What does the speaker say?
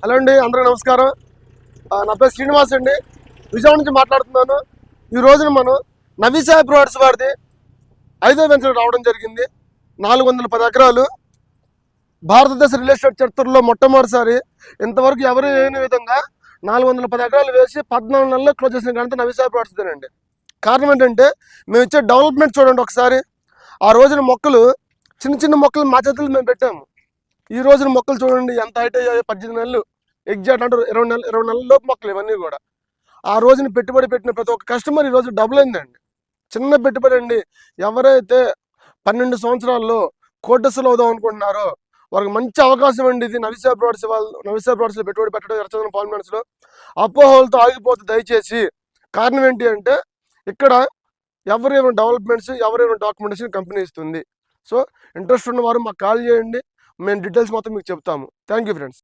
Hello అండి, అందరికీ నమస్కారం. నా పేరు శ్రీనివాస్ అండి, విజయవాడ నుంచి మాట్లాడుతున్నాను. ఈ రోజున మనం నవీసాయి ప్రొడక్ట్స్ వారిది 5వ వెంచర్ రావడం జరిగింది. 410 ఎకరాలు. భారతదేశ రియల్ ఎస్టేట్ చరిత్రలో మొట్టమొదటిసారి ఇంతవరకు ఎవరు లేని విధంగా 410 ఎకరాలు వేసి 14 నెలల్లో క్లోజ్ చేసిన ఘనత నవీసాయి ప్రొడక్ట్స్దేనండి. కారణం ఏంటంటే మేము ఇచ్చే డెవలప్మెంట్ చూడండి ఒకసారి. ఆ రోజున మొక్కలు చిన్న చిన్న మొక్కలు మా చేతులు మేము పెట్టాము. ఈ రోజున మొక్కలు చూడండి ఎంత హైట్ అయ్యాయో. 18 నెలలు ఎగ్జాక్ట్ అంటే 20 నెలల లోపు మొక్కలు ఇవన్నీ కూడా. ఆ రోజున పెట్టుబడి పెట్టిన ప్రతి ఒక్క కస్టమర్ ఈ రోజు డబుల్ అయిందండి. చిన్న పెట్టుబడి అండి. ఎవరైతే 12 సంవత్సరాల్లో కోటస్సులు అవుదాం అనుకుంటున్నారో వాళ్ళకి మంచి అవకాశం అండి ఇది. నవీసాయి ప్రొడక్ట్స్లో పెట్టుబడి పెట్టడం ఎర్రచందనం ఫార్మాట్స్లో అపోహలతో ఆగిపోతే దయచేసి. కారణం ఏంటి అంటే ఇక్కడ ఎవరేమైనా డెవలప్మెంట్స్ ఎవరేమైనా డాక్యుమెంటేషన్ కంపెనీ ఇస్తుంది. సో ఇంట్రెస్ట్ ఉన్న వారు మాకు కాల్ చేయండి, మేము డీటెయిల్స్ మొత్తం మీకు చెప్తాము. Thank you friends.